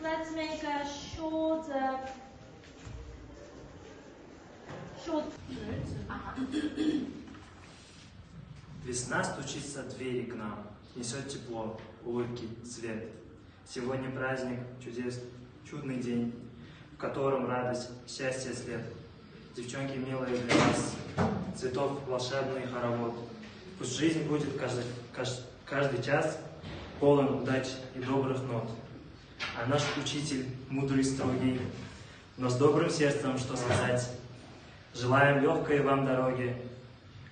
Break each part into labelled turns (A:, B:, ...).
A: let's make a short.
B: Весна стучится в двери к нам, несет тепло, улыбки, свет. Сегодня праздник, чудес, чудный день, в котором радость, счастье след. Девчонки милые для вас, цветов волшебный хоровод. Пусть жизнь будет каждый час полон удач и добрых нот. А наш учитель мудрый, строгий, но с добрым сердцем, что сказать. Желаем легкой вам дороги,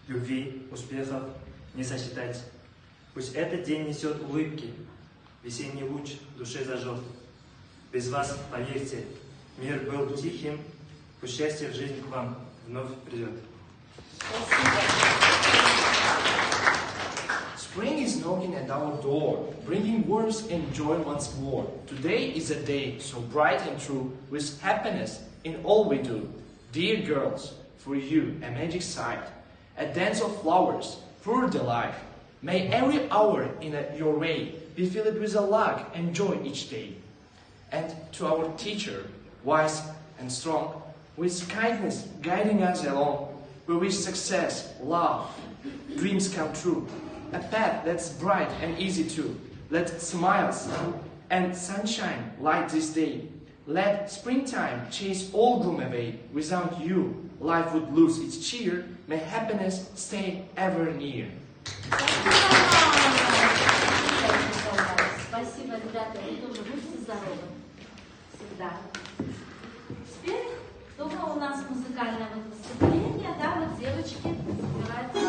B: любви, успехов не сосчитать. Пусть этот день несет улыбки, весенний луч в душе зажжет. Без вас, поверьте, мир был тихим, пусть счастье в жизнь к вам вновь придет.
C: Spring is knocking at our door, bringing warmth and joy once more. Today is a day so bright and true, with happiness in all we do. Dear girls, for you a magic sight, a dance of flowers, pure delight. May every hour in your way be filled with a luck and joy each day. And to our teacher, wise and strong, with kindness guiding us along, we wish success, love, dreams come true. A path that's bright and easy too. Let smiles and sunshine light this day. Let springtime chase all gloom away. Without you, life would lose its cheer. May happiness stay ever near.
A: Спасибо, ребята, вы тоже будьте здоровы. Всегда. Теперь, только у нас музыкальное выступление, да, вот девочки собираются.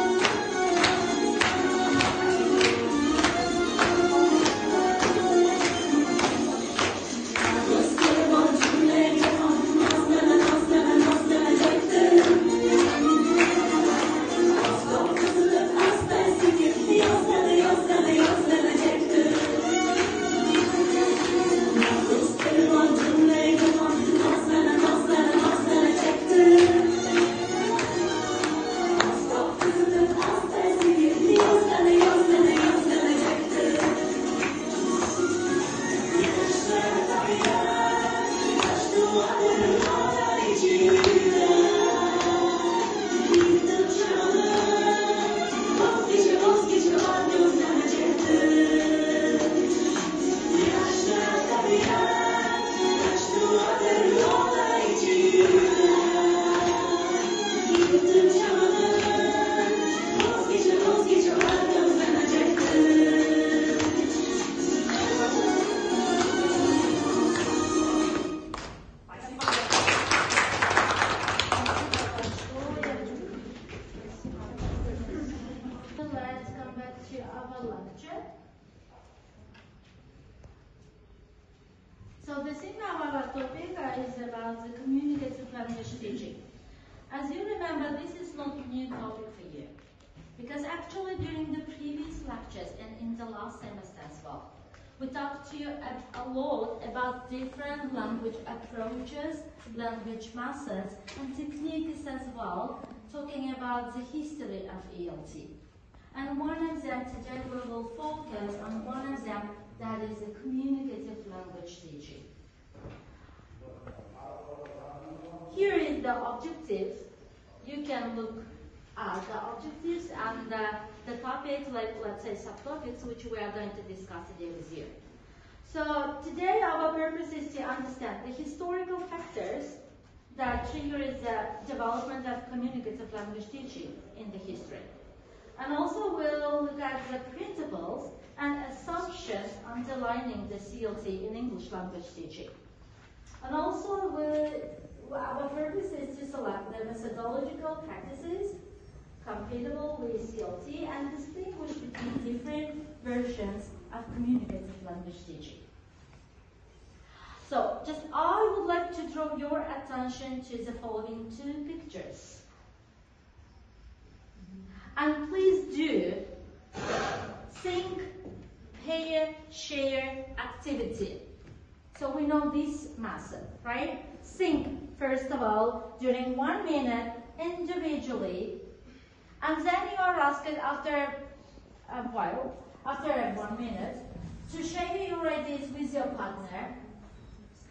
A: So the thing now our topic is about the communicative language teaching. As you remember, this is not a new topic for you, because actually during the previous lectures and in the last semester as well, we talked to you a lot about different language approaches, language methods, and techniques as well, talking about the history of ELT. And one of them today we will focus on one of them, that is the communicative language teaching. Here is the objectives. You can look at the objectives and the topics, like let's say subtopics, which we are going to discuss today with you. So today our purpose is to understand the historical factors that trigger the development of communicative language teaching in the history. And also we'll look at the principles and assumptions underlying the CLT in English language teaching. And also our purpose is to select the methodological practices compatible with CLT and distinguish between different versions of communicative language teaching. So just I would like to draw your attention to the following two pictures. And please do think, pair, share activity. So we know this method, right? Think, first of all, during 1 minute individually, and then you are asked after a while, after 1 minute, to share your ideas with your partner,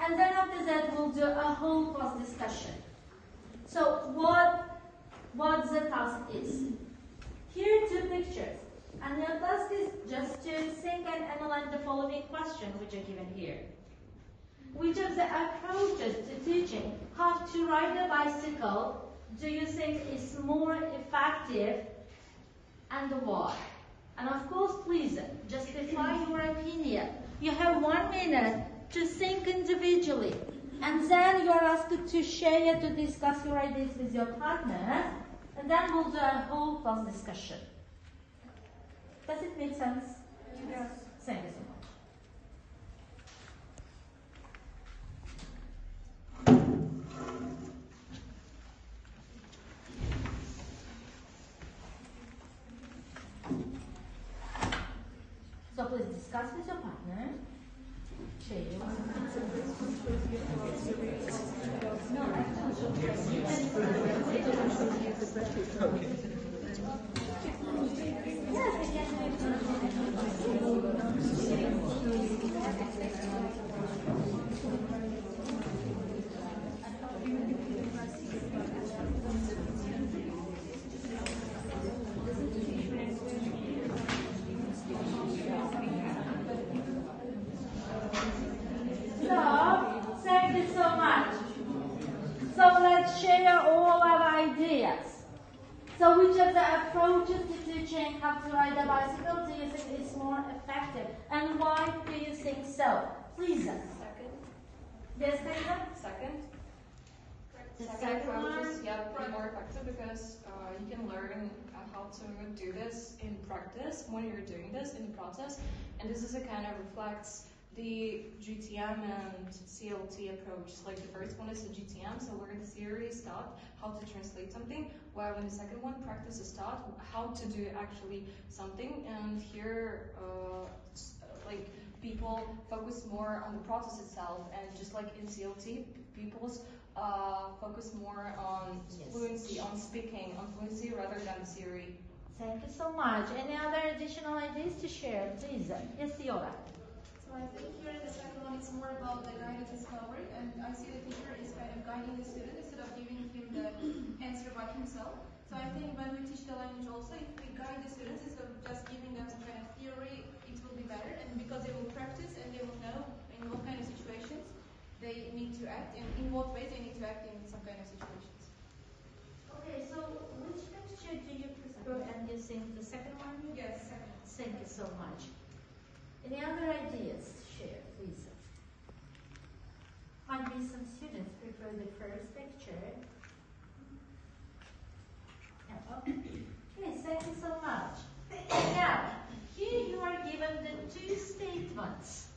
A: And then after that, we'll do a whole class discussion. So what the task is. Here are two pictures. And your task is just to think and analyze the following questions which are given here. Which of the approaches to teaching how to ride a bicycle do you think is more effective and why? And of course, please justify your opinion. You have 1 minute to think individually, and then you are asked to share, to discuss your ideas with your partner, and then we'll do a whole class discussion. Does it make sense? Yes. Thank you so much. So please discuss with your partner. Share your thank you so much. So let's share all our ideas. So which of the approaches to teaching how to ride a bicycle do you think is more effective? And why do you think so? Please.
D: Second.
A: Yes, Taylor?
D: Second.
A: The
D: Second
A: second
D: approach is
A: one?
D: more effective because you can learn how to do this in practice when you're doing this in the process, and this is a kind of reflects the GTM and CLT approach. Like the first one is the GTM, so where the theory is taught how to translate something, while in the second one practice is taught how to do actually something. And here, like people focus more on the process itself, and just like in CLT, people's focus more on fluency, on speaking, on fluency rather than the theory.
A: Thank you so much. Any other additional ideas to share, please? Yes, Yola.
E: So I think here in the second one it's more about the guided discovery, and I see the teacher is kind of guiding the student instead of giving him the answer by himself. So I think when we teach the language also, if we guide the students instead of just giving them some kind of theory, it will be better, and because they will practice and they will know in what kind of situations they need to act, and in what ways they need to act in some kind of situations.
A: Okay, so which picture do you prefer, and you think the second one?
E: Yes, second.
A: Thank you so much. Any other ideas to share, please? Might be some students prefer the first picture. No. Okay, thank you so much. Now, here you are given the 2 statements.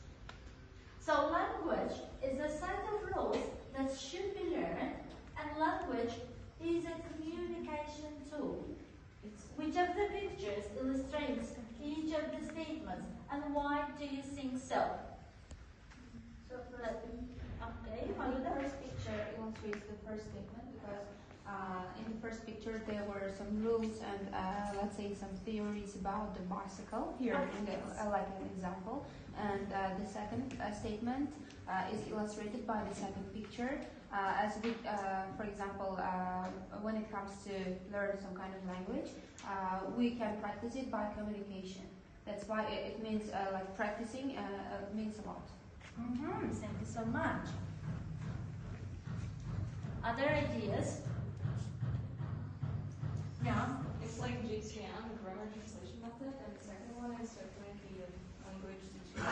A: So language is a set of rules that should be learned, and language is a communication tool. Which of the pictures illustrates each of the statements, and why do you think so? Okay,
F: The first picture illustrates the first statement because in the first picture there were some rules and let's say some theories about the bicycle here in the, like an example, and the second statement is illustrated by the second picture as we, for example, when it comes to learn some kind of language, we can practice it by communication. That's why it means like practicing means a lot.
A: Thank you so much. Other ideas? Yeah.
D: It's like GTM, grammar translation method, and the second one is definitely language teaching.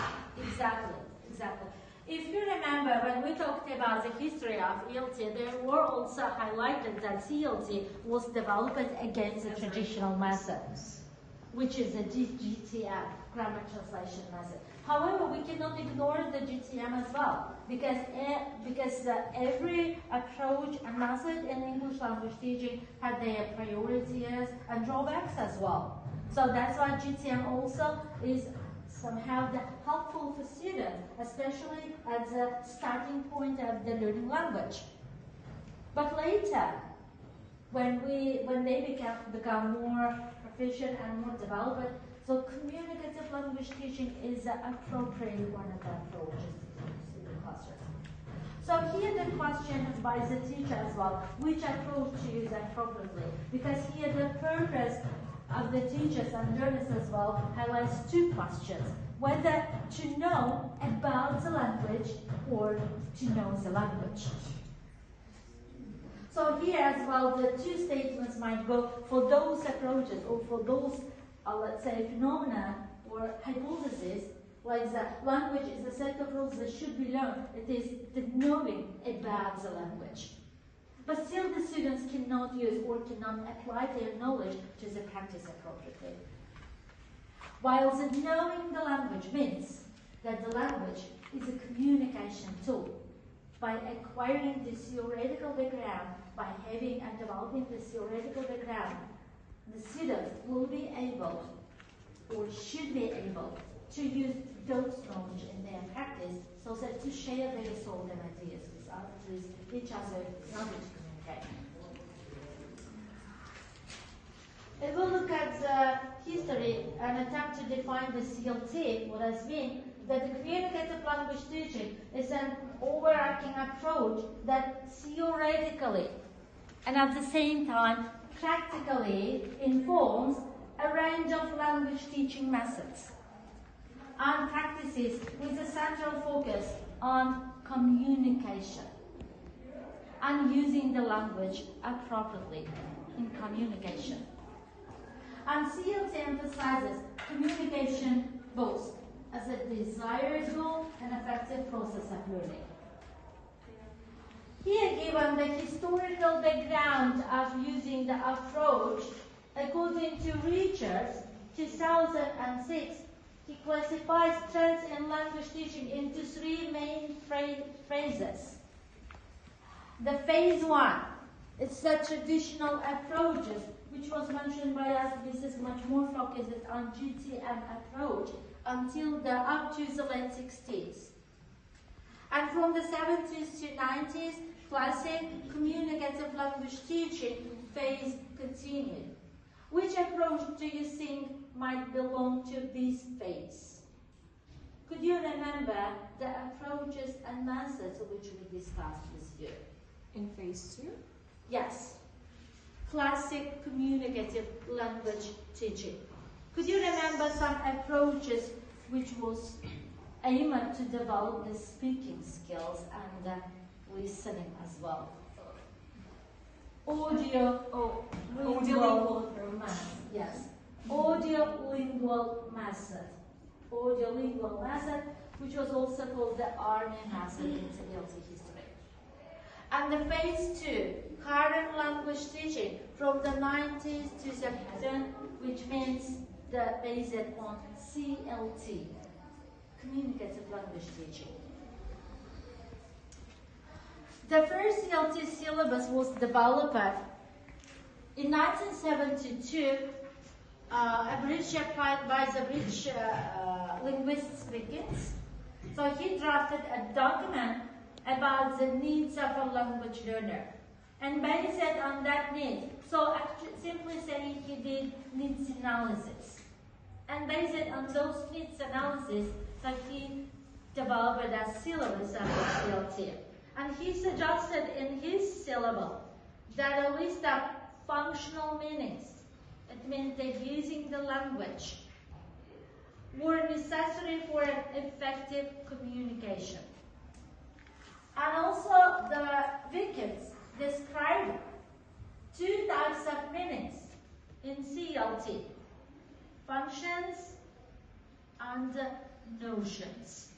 A: Exactly. If you remember, when we talked about the history of ELT, there were also highlighted that CLT was developed against the traditional method, which is the GTM, grammar translation method. However, we cannot ignore the GTM as well, because every approach and method in English language teaching had their priorities and drawbacks as well. So that's why GTM also is somehow helpful for students, especially at the starting point of the learning language. But later, when they become more proficient and more developed, so communicative language teaching is the appropriate one of the approaches to the classroom. So here the question by the teacher as well, which approach to use appropriately? Because here the purpose of the teachers and learners as well highlights two questions: whether to know about the language or to know the language. So here as well, the two statements might go for those approaches or for those, let's say, phenomena or hypotheses, like the language is a set of rules that should be learned. It is the knowing about the language. But still the students cannot use or cannot apply their knowledge to the practice appropriately. While the knowing the language means that the language is a communication tool. By acquiring this theoretical background, by having and developing this theoretical background, the students will be able or should be able to use those knowledge in their practice so that to share their thoughts and ideas with each other in order to communicate. If we look at the history and attempt to define the CLT, what has been that the communicative language teaching is an overarching approach that theoretically and at the same time practically informs a range of language teaching methods and practices with a central focus on communication and using the language appropriately in communication. And CLT emphasizes communication both as a desirable and effective process of learning. Here, given the historical background of using the approach, according to Richards, 2006, he classifies trends in language teaching into three main phases. The phase one, it's the traditional approaches, which was mentioned by us. This is much more focused on GTM approach until up to the late 60s. And from the 70s to 90s, classic communicative language teaching phase continued. Which approach do you think might belong to this phase? Could you remember the approaches and methods which we discussed this year?
D: In phase 2?
A: Yes. Classic communicative language teaching. Could you remember some approaches which was aimed to develop the speaking skills and listening as well? Audio-lingual method. Yes. Audio-lingual method. Audio-lingual method, which was also called the Army method in CLT history. And the phase 2, current language teaching from the 90s to the present, which means based on CLT, communicative language teaching. The first CLT syllabus was developed in 1972, by the British linguist Wickens. So he drafted a document about the needs of a language learner. And based on that need, so actually simply saying he did needs analysis. And based on those needs analysis, so he developed a syllabus of the CLT. And he suggested in his syllabus that a list of functional meanings, it means that using the language, were necessary for an effective communication. And also the Wickens described two types of meanings in CLT, functions and notions.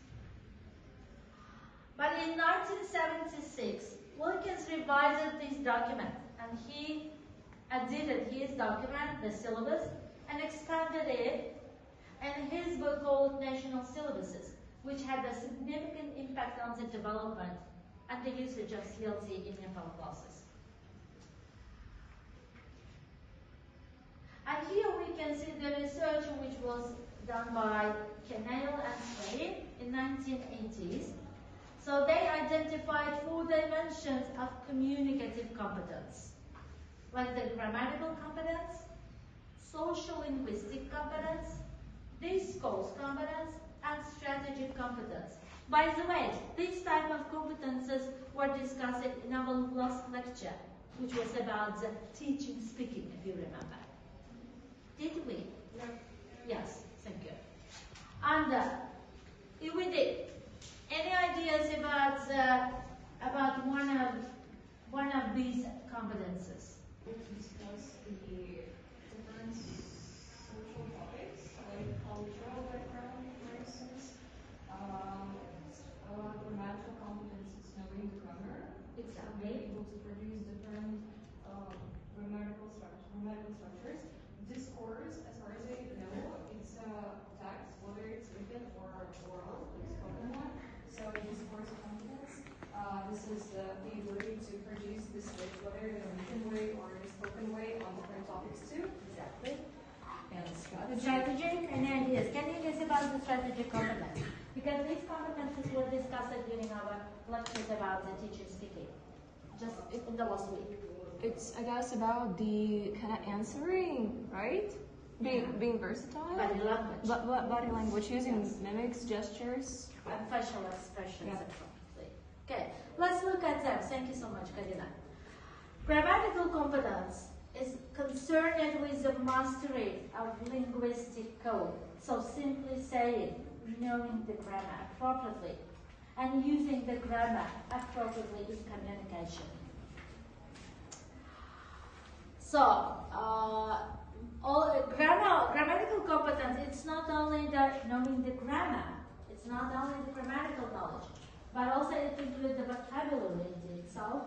A: But in 1976, Wilkins revised this document and he edited his document, the syllabus, and expanded it in his book called National Syllabuses, which had a significant impact on the development and the usage of CLT in Nepal classes. And here we can see the research which was done by Canale and Swain in 1980s. So they identified 4 dimensions of communicative competence, like the grammatical competence, social linguistic competence, discourse competence, and strategic competence. By the way, these type of competences were discussed in our last lecture, which was about the teaching speaking, if you remember. Did we?
D: No.
A: Yes, thank you. And if we did, any ideas about one of these competences?
D: Discuss the different social topics, like cultural background, for instance, grammatical competencies, knowing the grammar,
A: Exactly.
D: being able to produce different grammatical structures. This course, as far as I know, it's a text, whether it's written or oral, like spoken one. So this course competence, this is the ability to produce this with whether in a written way or in a spoken way on different topics too.
A: Exactly.
D: And
A: The strategic, any ideas? Can you guess about the strategic competence? Because these competences were discussed during our lectures about the teaching speaking, just in the last week.
D: it's, I guess, about the kind of answering, right? Being versatile.
A: Body language.
D: Body language, using
A: Yes.
D: mimics, gestures.
A: And facial expressions
D: Yeah.
A: appropriately. Okay, let's look at them. Thank you so much, Karina. Grammatical competence is concerned with the mastery of linguistic code. So simply saying, knowing the grammar appropriately and using the grammar appropriately in communication. So, grammatical competence, it's not only the knowing the grammar, it's not only the grammatical knowledge, but also it includes the vocabulary in itself,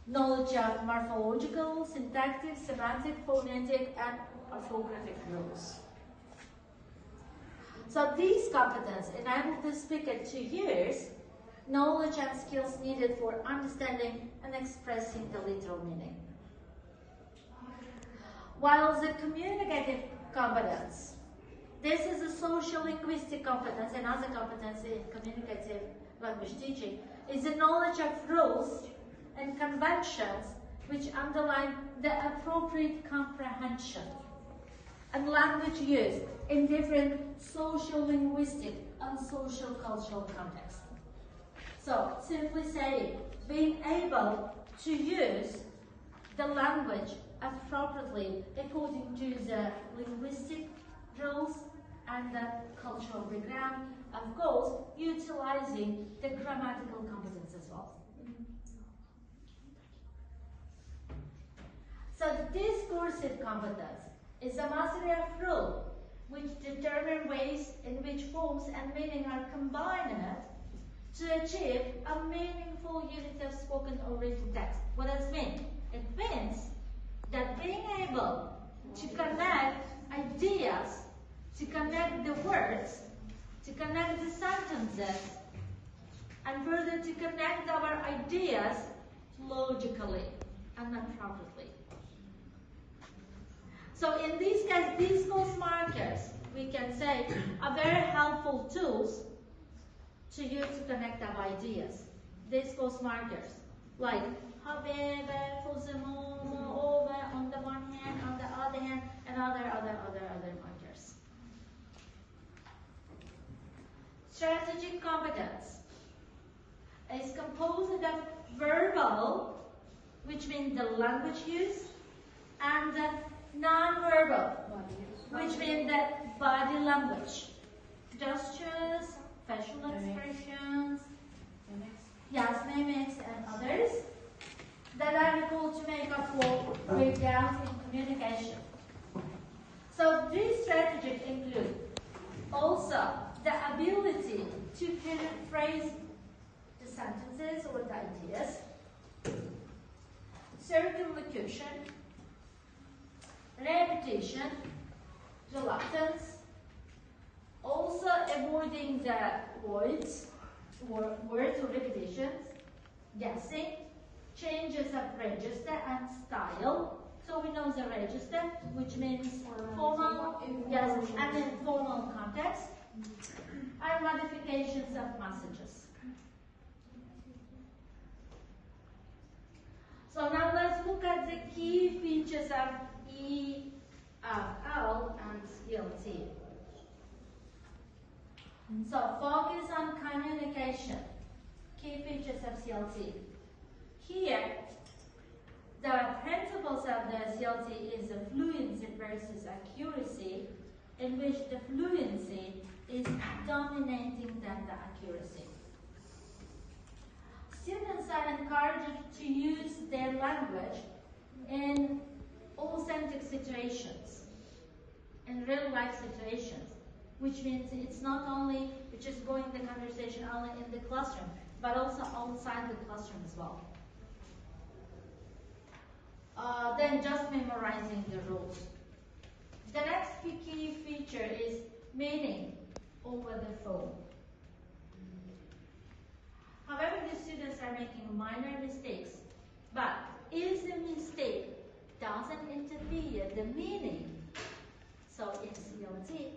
A: knowledge of morphological, syntactic, semantic, phonetic, and orthographic rules. So these competences enable the speaker to use knowledge and skills needed for understanding and expressing the literal meaning. While the communicative competence, this is a social linguistic competence, another competence in communicative language teaching, is the knowledge of rules and conventions which underline the appropriate comprehension and language use in different social linguistic and social cultural contexts. So, simply saying, being able to use the language appropriately according to the linguistic rules and the cultural background, of course, utilizing the grammatical competence as well. So, the discursive competence is a mastery of rule which determine ways in which forms and meaning are combined to achieve a meaningful unit of spoken or written text. What does it mean? It means that being able to connect ideas, to connect the words, to connect the sentences, and further to connect our ideas logically and appropriately. So in this case, these course markers, we can say, are very helpful tools to use to connect our ideas. These course markers, like however, for the more, over, on the one hand, on the other hand, and other markers. Strategic competence is composed of verbal, which means the language use, and the non-verbal, which means the body language, gestures, facial expressions, yes, mimics, and others that are recalled to make up for breakdowns in communication. So these strategies include also the ability to paraphrase the sentences or the ideas, circumlocution, repetition, reluctance, also avoiding the words or repetitions, guessing, changes of register and style. So we know the register, which means formal, yes, and informal context, and modifications of messages. So now let's look at the key features of EFL and CLT. So focus on communication. Key features of CLT. Here, the principles of the CLT is the fluency versus accuracy, in which the fluency is dominating than the accuracy. Students are encouraged to use their language in authentic situations, in real life situations, which means it's not only just going the conversation only in the classroom, but also outside the classroom as well. Then just memorizing the rules. The next key feature is meeting over the phone. However, the students are making minor mistakes, but if the mistake doesn't interfere the meaning, so in CLT,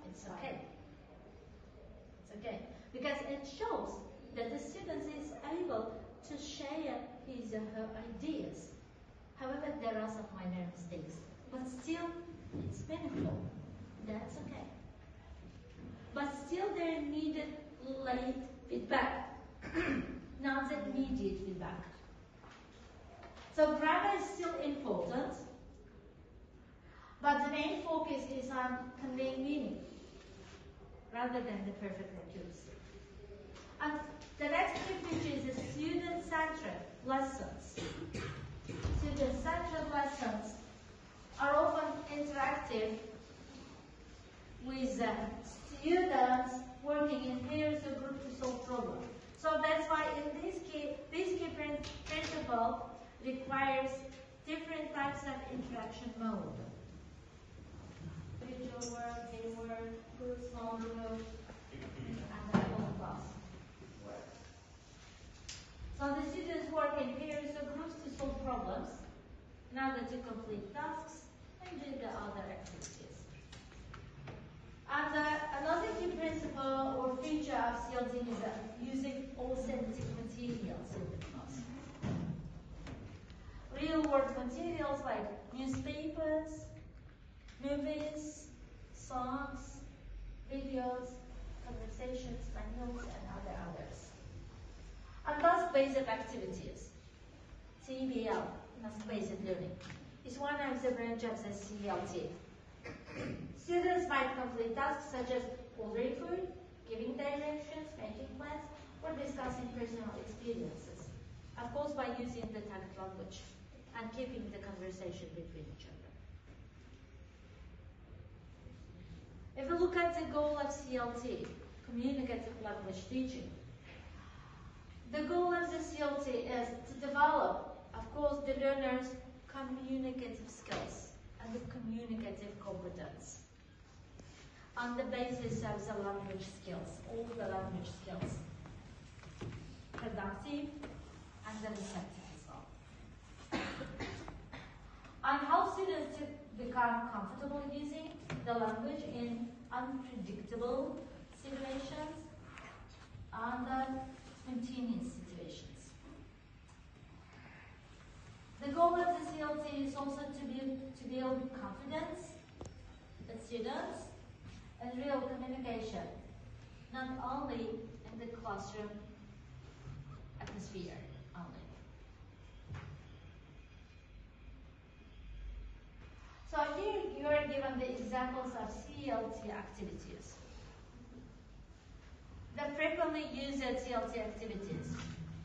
A: it's okay. It's okay, because it shows that the student is able to share his or her ideas. However, there are some minor mistakes, but still, it's meaningful. That's okay. But still, there needed late feedback, not the immediate feedback. So grammar is still important, but the main focus is on conveying meaning rather than the perfect accuracy. And the next key feature is the student-centered lessons. Student-centered lessons are often interactive with students working in pairs or groups to solve problems. So that's why in this key principle requires different types of interaction mode. Individual work, day work, group, small group, and the whole class work. So the students work in pairs or groups to solve problems, in order to complete tasks and do the other activities. And another key principle or feature of CLT is using authentic materials in the class. Real-world materials like newspapers, movies, songs, videos, conversations, manuals, and others. And task-based activities, TBL, task-based learning, is one of the branches of CLT. Students might complete tasks such as ordering food, giving directions, making plans, or discussing personal experiences, of course by using the target language and keeping the conversation between each other. If we look at the goal of CLT, communicative language teaching, the goal of the CLT is to develop, of course, the learner's communicative skills and the communicative competence on the basis of the language skills, all the language skills, productive and the receptive as well. And how students to become comfortable using the language in unpredictable situations and spontaneous situations. The goal of the CLT is also to build confidence in students and real communication, not only in the classroom atmosphere only. So here you are given the examples of CLT activities. The frequently used CLT activities.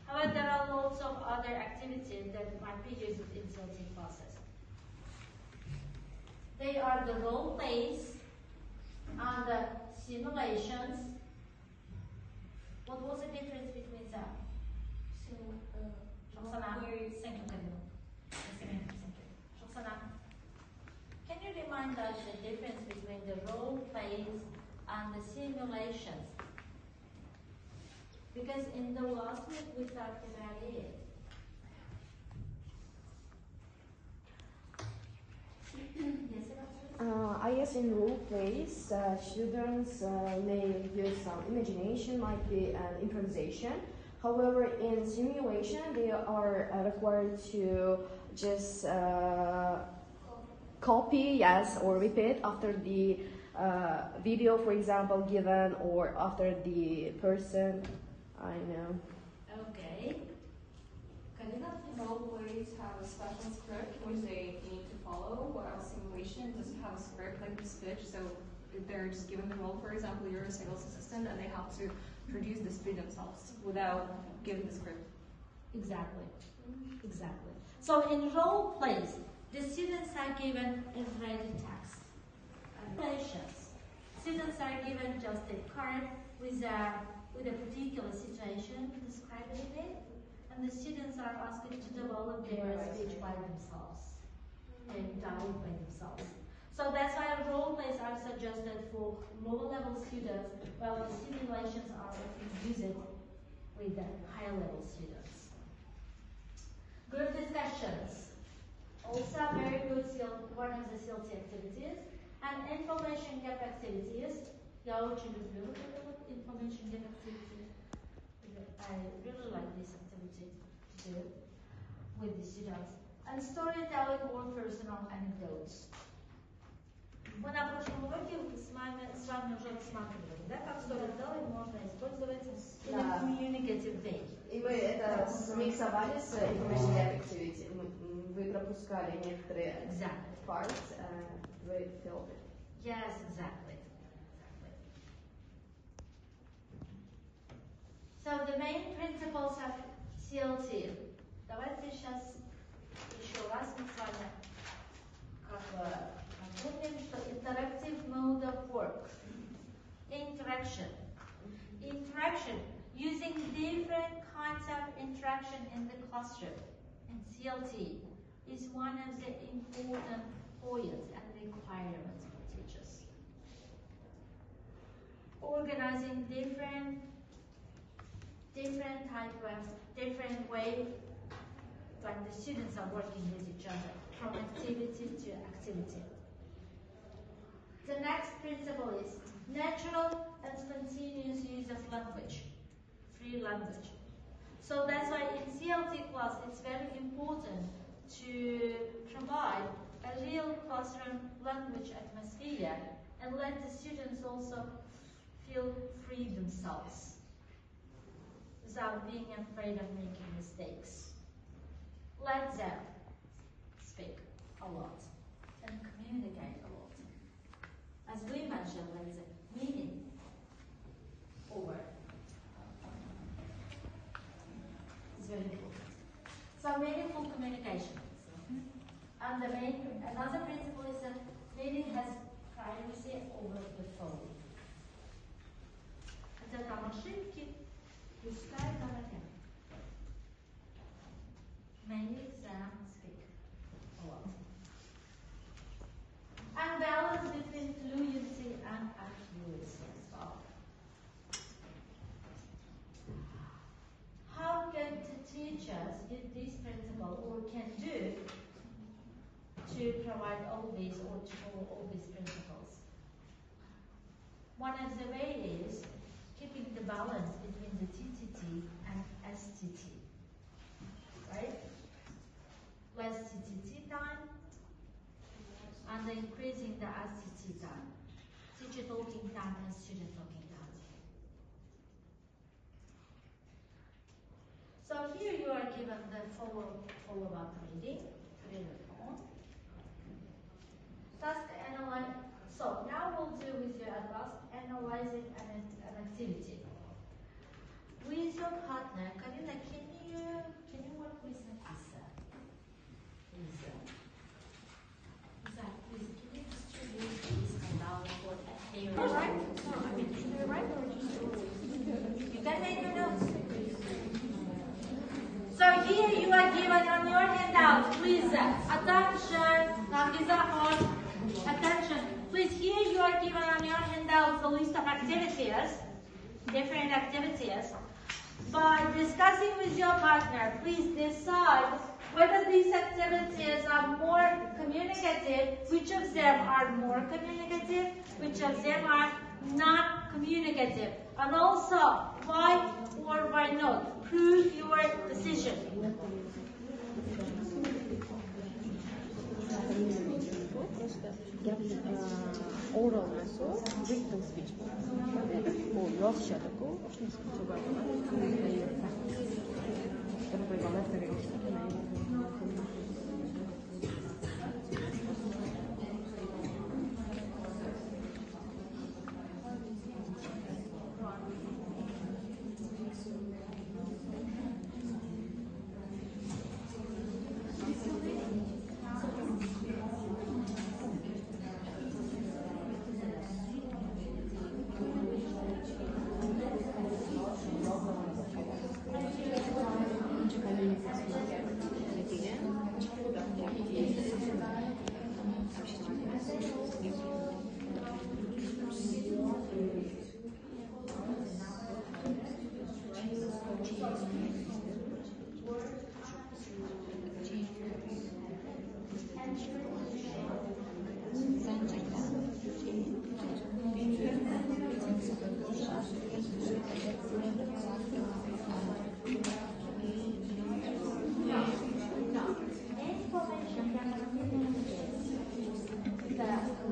A: However, there are lots of other activities that might be used in CLT classes. They are the role plays and the simulations. What was the difference between them? Thank you. Shoksana, can you remind us the difference between the role plays and the simulations? Because in the last week we talked about it.
G: I guess in role plays, students may use some imagination, might be an improvisation. However, in simulation, they are required to just copy, yes, or repeat after the video, for example, given, or after the person, I know.
A: Okay.
D: Role plays have a special script which they need to follow, while simulation doesn't have a script like the speech. So if they're just given the role, for example, you're a sales assistant and they have to produce the speech themselves without giving the script.
A: Exactly. Exactly. So in role plays, the students are given a ready text. Relations. Students are given just a card with a particular situation described in it, and the students are asked to develop their speech by themselves and dialogue by themselves. So that's why role plays are suggested for lower level students, while the simulations are often used with the higher level students. Group discussions, also very good one of the CLT activities, and information gap activities. Я очень люблю information gap activity. I really like this activity to do with the students. And storytelling or personal anecdotes. Мы на прошлом уроке с вами уже рассматривали, да, как storytelling можно использовать in a communicative way.
G: И мы это смиксовали с information gap activity. Вы пропускали некоторые parts, вы filled it.
A: Yes, exactly. So the main principles of CLT. Давайте сейчас еще раз мы с вами напомним, что interactive mode of work. Interaction. Interaction. Using different kinds of interaction in the classroom in CLT is one of the important points and requirements for teachers. Organizing different way when the students are working with each other, from activity to activity. The next principle is natural and spontaneous use of language, free language. So that's why in CLT class it's very important to provide a real classroom language atmosphere and let the students also feel free themselves without being afraid of making mistakes. Let them speak a lot and communicate a lot. As we mentioned, there is a meaning over. It's very important. So meaningful communication. And another principle is that meeting has privacy over the phone. Это там ошибки, пускай говорят. Make them speak a lot. And balance between fluency and accuracy as well. How can the teachers use this principle or can do to provide all these or to follow all these principles? One of the ways is keeping the balance between the TTT and STT, right? Less TTT time and increasing the STT time. Teacher talking time and student talking time. So here you are given the follow-up reading. Put it on. Task analyze. So now we'll do with you a task analyzing an activity. With your partner, Karina, can you work with Lisa? Lisa, please, can you distribute this handout for everyone?
F: All right. So, I mean, should I write or just?
A: You can make your notes. So here you are given on your handout, please, attention, please, here you are given on your handout the list of activities, different activities. By discussing with your partner, please decide whether these activities are more communicative, which of them are more communicative, which of them are not communicative, and also why or why not. Prove your decision.
G: просто oral masuk, written speech. Это yozisha taku,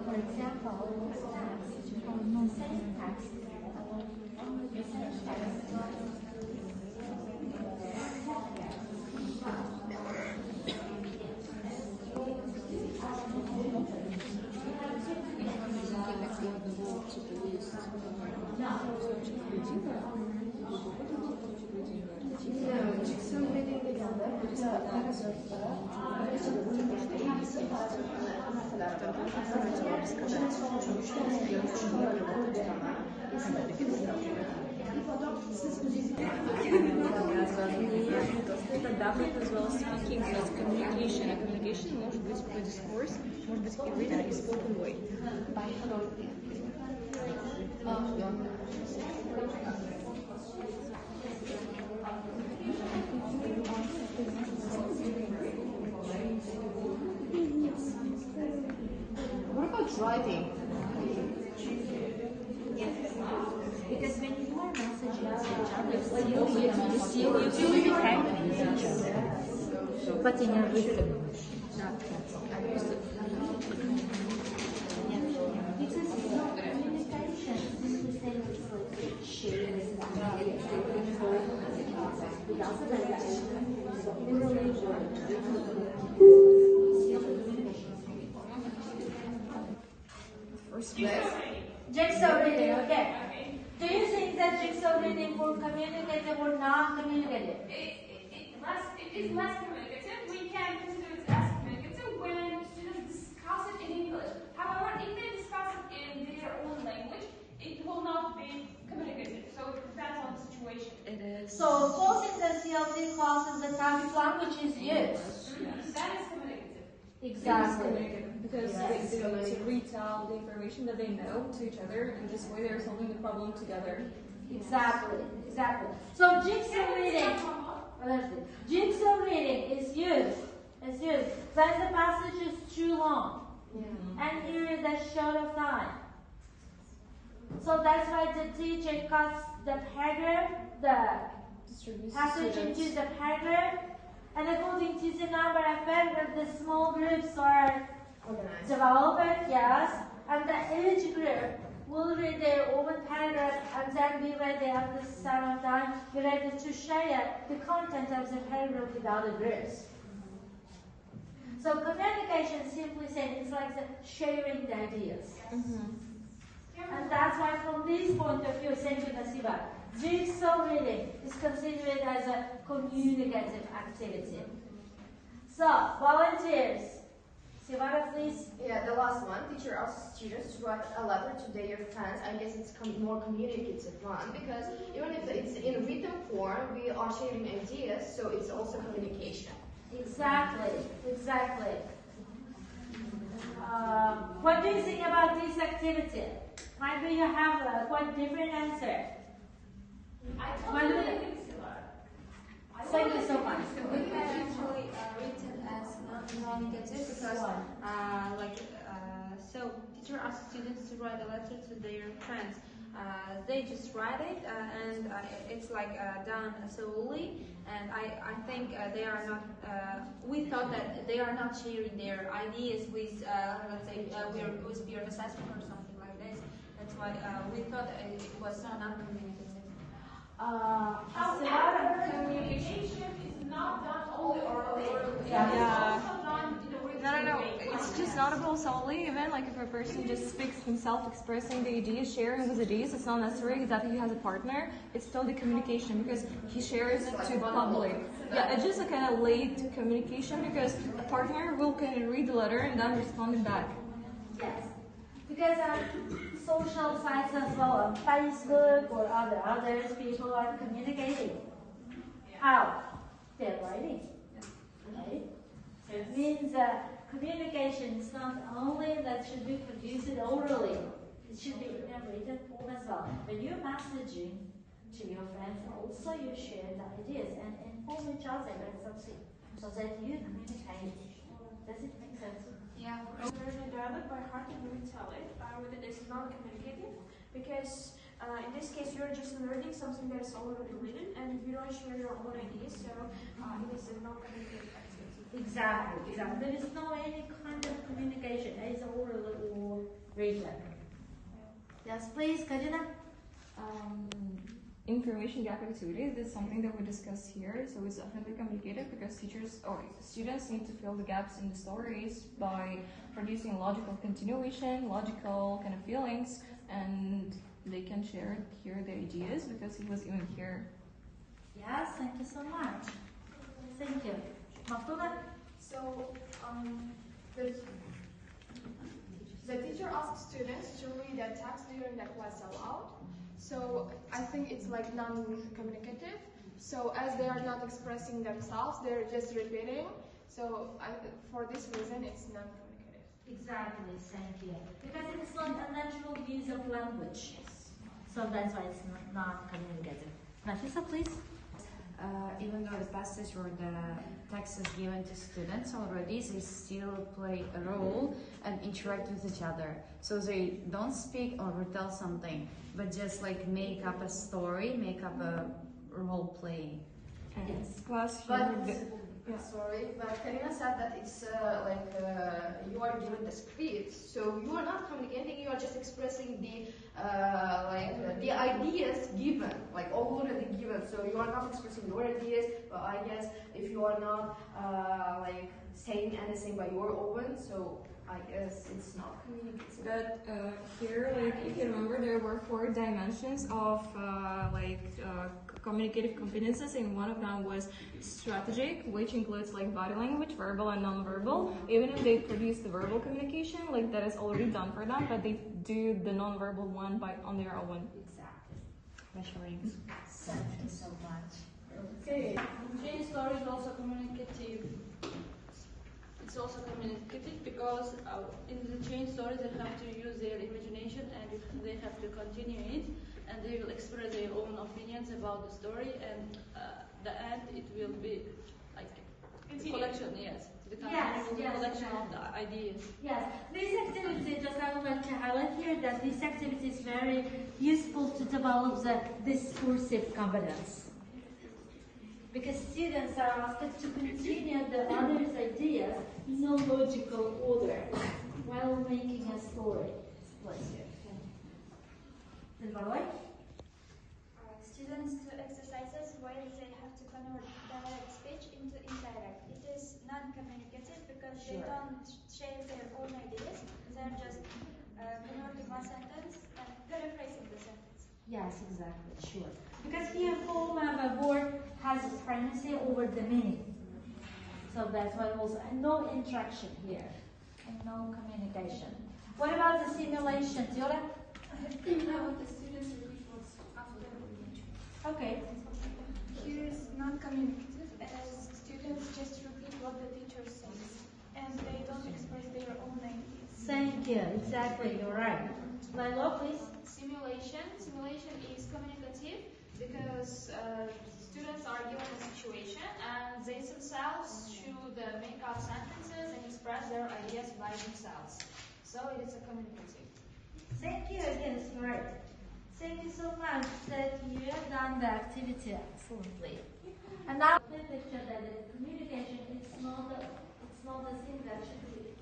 A: For example, syntax.
G: Jaxon reading deganda bitta paragrafda
H: Тогда бы назвал speaking as communication, а communication может быть про discourse, может быть и written, и spoken way.
G: What about writing?
A: Because when you are messaging each other, you communicate with each other. But in a written because it's not communication. Simply saying it's like sharing without
G: First place.
A: Jaxon reading, okay. Do you think that Jaxon reading for communicative or non-communicative?
I: It is less communicative. We can consider it as communicative when students discuss it in English. However, if they discuss it in their own language, it will not be communicative. So it depends on the situation.
H: It is.
A: So, both in the CLT classes, the target language is used.
I: That is communicative.
A: Exactly.
H: Because they need to retell the information that they know to each other, and this way they're solving the problem together.
A: Exactly. So, Jaxon reading. Jaxon reading is used. It's used when the passage is too long, and here is a short of time. So that's why the teacher cuts the paragraph, the passage into the paragraph, and according to the number of paragraphs, the small groups are developed, yes, and each group will read their own paragraph and then be ready at the same time, be ready to share the content of the paragraph with other groups. So communication, simply saying, it's like the sharing the ideas. And that's why from this point of view, thank you, Nasiba, Jaxon reading is considered as a communicative activity. So, volunteers, Sivara, please.
G: Yeah, the last one. Teacher asks students to write a letter to their friends. I guess it's more communicative one because even if it's in written form, we are sharing ideas, so it's also communication.
A: Exactly. What do you think about this activity? Might be you have a quite different answer.
I: I totally think so.
A: Thank you so much.
F: We can actually read it as non-communicative because, so teacher asks students to write a letter to their friends. they just write it and it's like done slowly. And I think they are not. We thought that they are not sharing their ideas with, let's say, with peer assessment or something like this. That's why we thought it was not communicative.
I: However, communication is not done only orally.
H: Yeah.
I: It's also done in a written
H: No.
I: way.
H: It's just not about solely. Even like if a person just speaks himself, expressing the ideas, sharing his ideas, it's not necessary that he has a partner. It's still the communication because he shares it to public. Yeah, it's just a kind of late communication because a partner will kind of read the letter and then respond back.
A: Yes, because social sites as well on Facebook or others, people are communicating. How? They're writing. Right? So it means communication is not only that should be produced orally, it should be in a written form as well. When you're messaging to your friends, also you share the ideas and inform each other so that you communicate. Does it make sense?
F: Yeah.
J: Learn a dialogue by heart and retell it, whether it is non-communicative, because in this case you're just learning something that is already written and you don't share your own ideas, so it is a non-communicative activity.
A: Exactly. There is no any kind of communication, either oral or written. Yes, please, Karina.
H: Information gap activities is something that we discussed here, so it's definitely complicated because teachers or students need to fill the gaps in the stories by producing logical continuation, logical kind of feelings, and they can share here their ideas because it was even here.
A: Yes, thank you so much. Thank you. Maftuba?
E: So, the teacher asks students to read a text during the class aloud. So I think it's like non-communicative. So as they are not expressing themselves, they're just repeating. So for this reason, it's non-communicative.
A: Exactly, thank you. Because it's not a natural use of language. So that's why it's not communicative. Nafisa, please.
K: Even though the passage or the text is given to students already, they still play a role and interact with each other. So they don't speak or retell something, but just like make up a story, make up a role play.
H: Yes. Class
L: But sorry, but Karina said that it's you are given the script, so you are not communicating. You are just expressing the the ideas given, like already given. So you are not expressing your ideas. But I guess if you are not saying anything by your own, so I guess it's not communicative.
H: But here, if you remember, there were 4 dimensions of communicative competences, and one of them was strategic, which includes body language, verbal and non-verbal. Even if they produce the verbal communication, that is already done for them, but they do the non-verbal one on their own.
A: Exactly.
K: Measuring.
A: Thank you so much.
M: Okay, chain story is also communicative. It's also communicative because in the chain story they have to use their imagination and they have to continue it, and they will express their own opinions about the story, and the end it will be like the collection, yes. The collection of the ideas.
A: Yes, this activity, just I would like to highlight here that this activity is very useful to develop the discursive competence. Because students are asked to continue the other's ideas in a logical order while making a story. Bless you.
N: Students do exercises where they have to convert direct speech into indirect. It is non-communicative because they don't share their own ideas. They're just converting one sentence and paraphrasing the sentence.
A: Yes, exactly, sure. Because here form of a word has primacy over the meaning. So that's why also, and no interaction here, and no communication. What about the simulation, Tiola?
E: The students repeat what's after.
A: Okay.
E: Here is non-communicative as students just repeat what the teacher says and they don't express their own ideas.
A: Thank you, exactly, you're right. Lilo, please.
E: Simulation is communicative because students are given a situation and they themselves should make up sentences and express their ideas by themselves. So it is a communicative.
A: Thank you, again, it's right. Thank you so much that you have done the activity excellently. And now the picture that the communication it's not a thing that should be used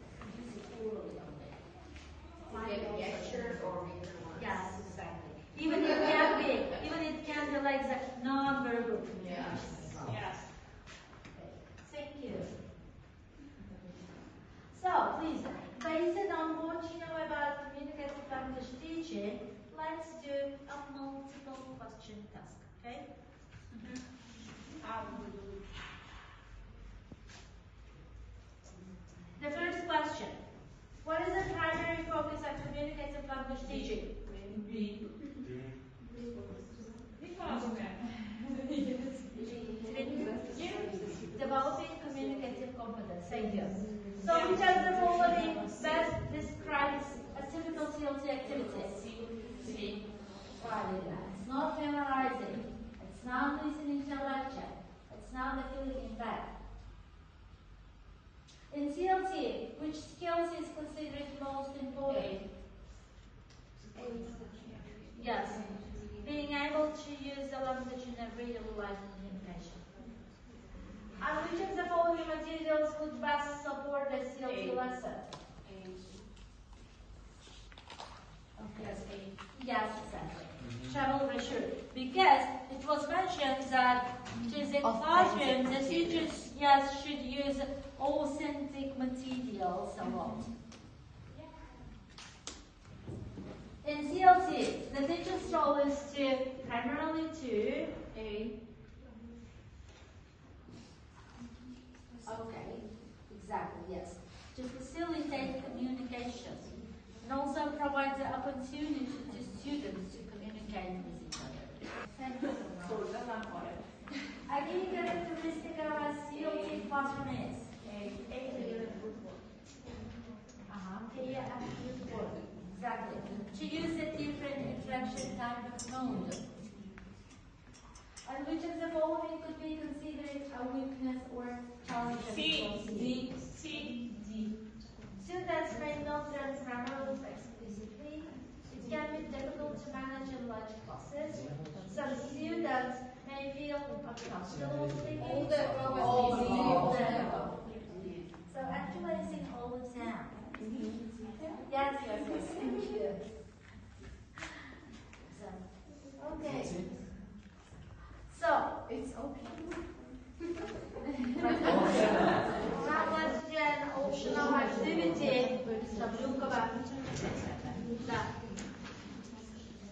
A: orally only.
L: Lecture or written ones.
A: Yes, exactly. Even it can be like the non-verbal communication.
L: Yes.
A: Okay. Thank you. So please, based on what you know about communicative language teaching, let's do a multiple question task, okay? The first question. What is the primary focus of communicative language teaching? Developing communicative competence. Thank you. So which of the following best describes a typical CLT activity? It's not memorizing. It's not listening to a lecture. It's not the filling in bed. In CLT, which skills is considered most important? Yes. Being able to use the language in a real life communication. And which of the following materials would best support the CLT lesson? Yes, exactly. Travel brochure. Because it was mentioned that to the classroom, the teachers, yes, should use authentic materials a lot. In CLT, the teacher's role is primarily to yes, to facilitate communication and also provide the opportunity to students to communicate with each other. Thank you so much. A key characteristic of a CLT classroom is exactly. To use a different interaction type of mode. And which of the following could be considered a weakness or challenge? C. Students may not learn grammar rules explicitly. It can be difficult to manage in large classes. Some students may feel uncomfortable speaking. All the above. So actualizing all the time. Yes. Thank you. Okay. So it's okay. Now let's do an optional activity.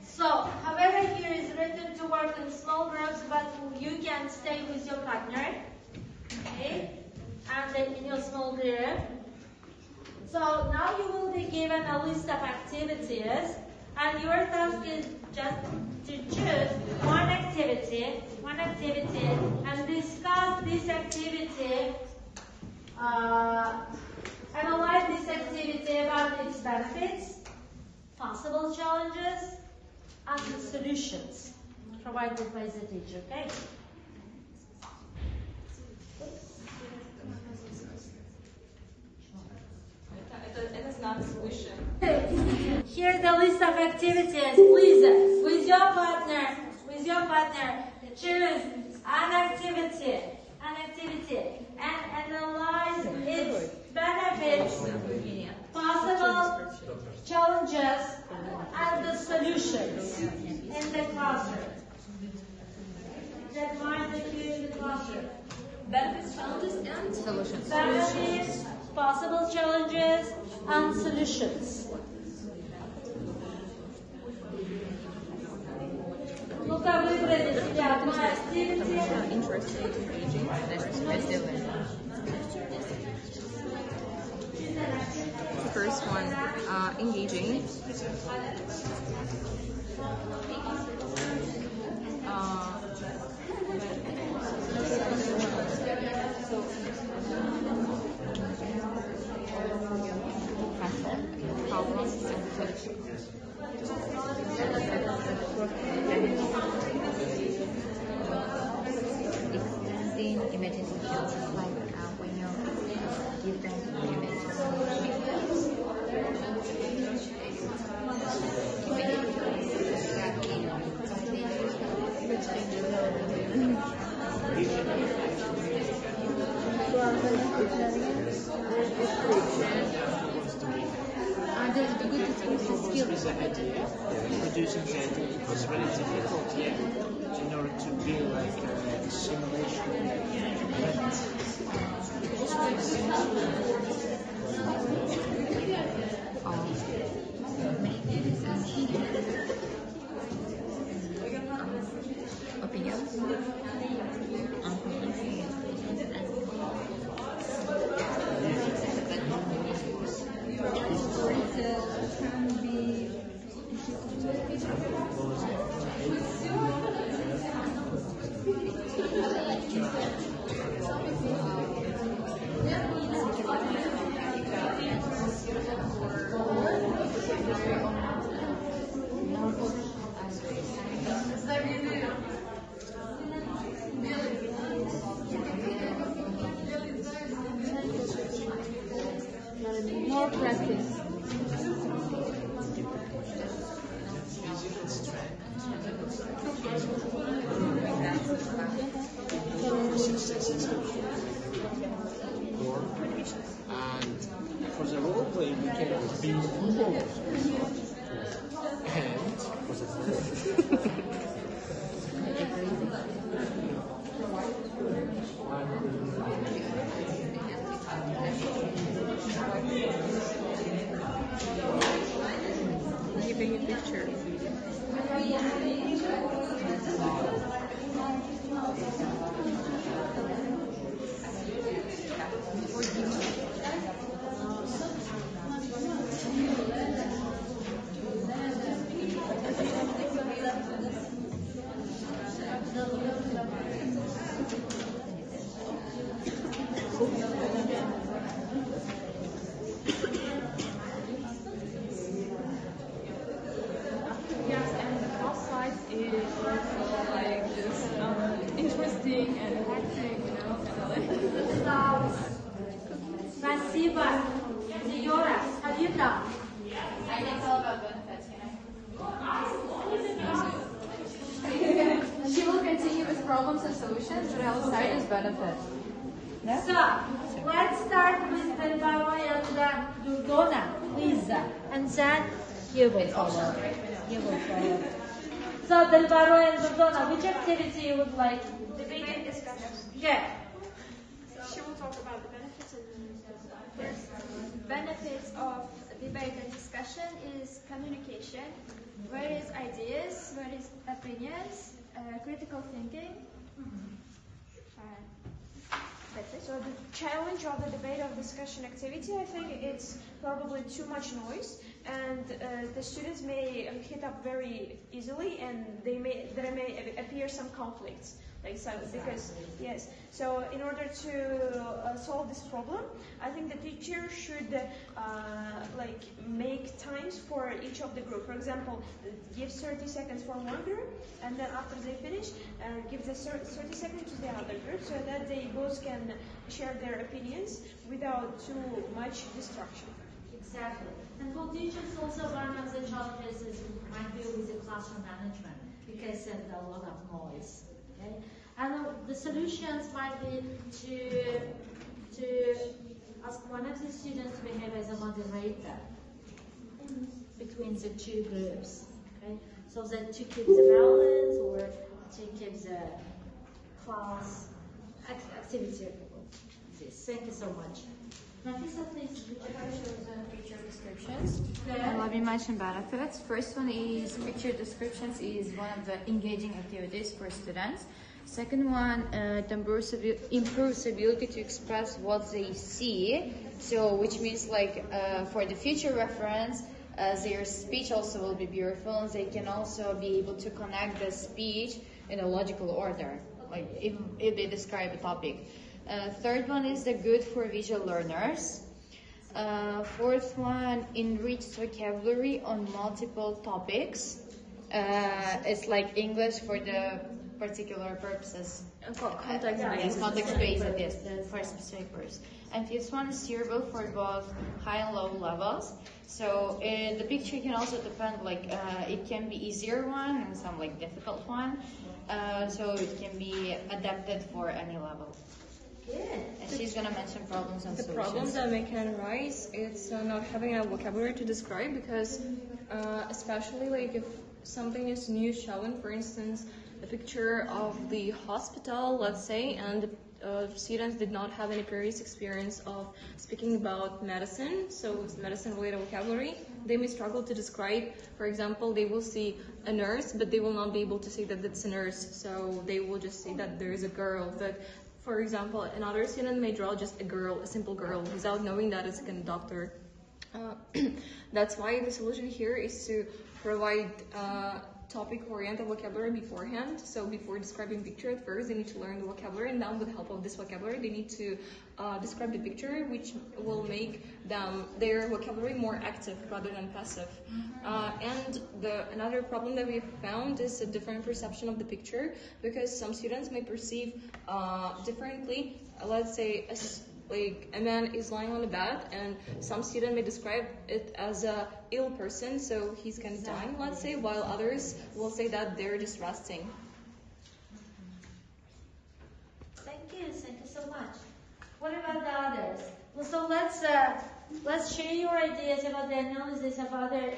A: So, however, here is written to work in small groups, but you can stay with your partner, okay? And then in your small group. So now you will be given a list of activities, and your task is just to choose one activity, and discuss this activity, analyze this activity about its benefits, possible challenges, and the solutions provided by the teacher, okay?
H: It is not a solution.
A: Here the list of activities. Please, with your partner, choose an activity, and analyze its benefits, possible challenges, and the solutions in the classroom. That might appear in the classroom.
H: Benefits, challenges, and solutions.
A: Benefits, possible challenges, and solutions.
H: Interesting, engaging, expressive. First one, engaging. Problems and solutions. Extending images skills, like when you give them images. Communicative,
C: propose with the idea, introducing the idea, it was very difficult, in order to be like a simulation.
H: More practice.
C: And for the role play, we can be both. And for the
H: Giving a picture. Interesting and hectic, you know.
A: Спасибо. Сеньора, have you done?
K: I think it's all about benefits, She will continue with problems and solutions, but outside is benefits.
A: So, let's start with the Barroy and the Durdona, please. And then you will follow. You will follow. So, Del Barroy and Durdona, which activity you would like?
J: Debate and discussion.
A: Yeah.
J: She will talk about the benefits and
N: First, benefits of debate and discussion is communication, various ideas, various opinions, critical thinking. That's it.
J: So the challenge of the debate of discussion activity, I think it's probably too much noise, and the students may hit up very easily, and there may appear some conflicts. So in order to solve this problem, I think the teacher should make times for each of the group. For example, give 30 seconds for one group, and then after they finish, give the 30 seconds to the other group, so that they both can share their opinions without too much distraction.
A: Exactly. And for teachers also, one of the challenges is might be with the classroom management, because there's a lot of noise. Okay? And the solutions might be to ask one of the students to behave as a moderator between the two groups, okay? So that to keep the balance or to keep the class activity. Thank you so much. Nafisa, please.
K: Picture descriptions. And let me mention benefits. First one is picture descriptions is one of the engaging activities for students. Second one, it improves ability to express what they see. So, which means for the future reference, their speech also will be beautiful, and they can also be able to connect the speech in a logical order, like if they describe a topic. Third one is the good for visual learners. Fourth one, enriched vocabulary on multiple topics. It's like English for the particular purposes. Context-based, yes, for specific purpose. And fifth one is suitable for both high and low levels. So the picture can also depend, it can be easier one and some difficult one. So it can be adapted for any level. And she's gonna mention problems and
H: The
K: solutions.
H: problem that may can arise, it's not having a vocabulary to describe, because especially like if something is new shown, for instance, a picture of the hospital, let's say, and students did not have any previous experience of speaking about medicine, so it's medicine-related vocabulary, they may struggle to describe. For example, they will see a nurse, but they will not be able to say that it's a nurse, so they will just say that there is a girl. But for example, another student may draw just a girl, a simple girl, without knowing that it's a conductor. That's why the solution here is to provide topic-oriented vocabulary beforehand. So before describing picture at first, they need to learn the vocabulary, and then with the help of this vocabulary, they need to describe the picture, which will make their vocabulary more active rather than passive. And another problem that we found is a different perception of the picture, because some students may perceive differently. Let's say like a man is lying on the bed, and some student may describe it as a ill person, so he's kind of dying, let's say, while others will say that they're just resting.
A: Thank you so much. What about the others? Well, so let's share your ideas about the analysis of other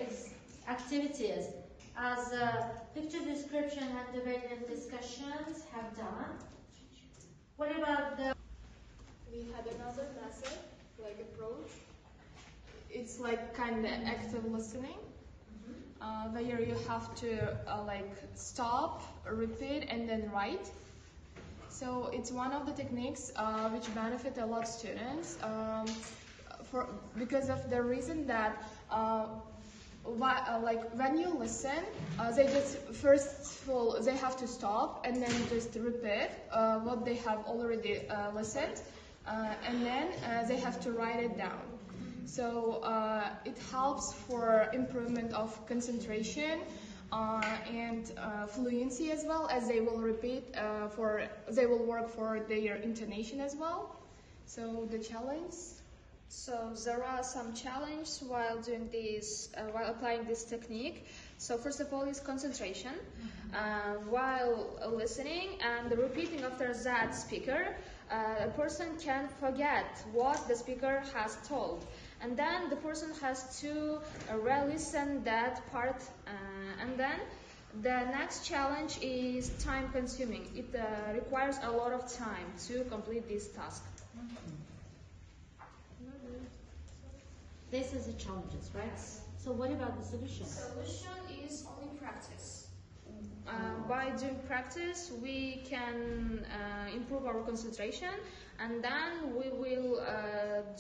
A: activities, as picture description and debate and discussions have done. What about the
D: We had another method, like approach. It's like kind of active listening, where you have to like stop, repeat, and then write. So it's one of the techniques which benefit a lot of students because of the reason that like when you listen, they just first of all they have to stop and then just repeat what they have already listened. And then they have to write it down. So it helps for improvement of concentration and fluency, as well as they will repeat they will work for their intonation as well. So the challenge.
J: So there are some challenges while doing this, while applying this technique. So first of all is concentration. While listening and repeating after that speaker, a person can forget what the speaker has told, and then the person has to re-listen that part, and then the next challenge is time consuming. It requires a lot of time to complete this task.
A: This is the challenges, right? So what about the solution?
J: Solution is only practice. By doing practice, we can improve our concentration, and then we will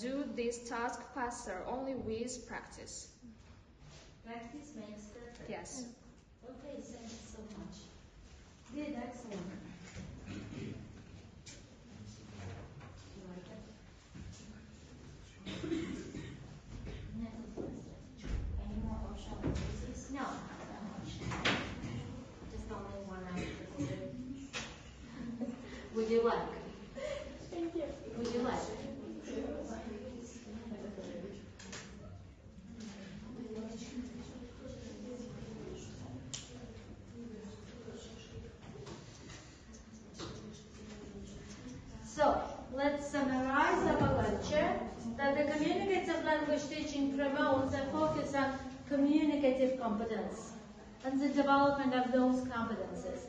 J: do this task faster, only with practice.
A: Practice makes perfect.
J: Yes.
A: Okay, thank you so much. Good, excellent. Any more optional activities? No, not much. Just only one activity. Would you like?
J: Thank you.
A: Would you like? So, let's summarize our lecture that the communicative language teaching promotes a focus on communicative competence and the development of those competences,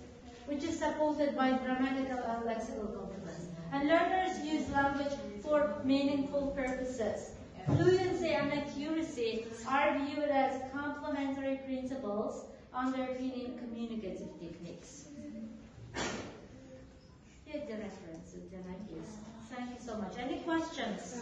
A: which is supported by grammatical and lexical competence. And learners use language for meaningful purposes. Fluency and accuracy are viewed as complementary principles underpinning communicative techniques. Here are the references, the ideas. Thank you so much. Any questions?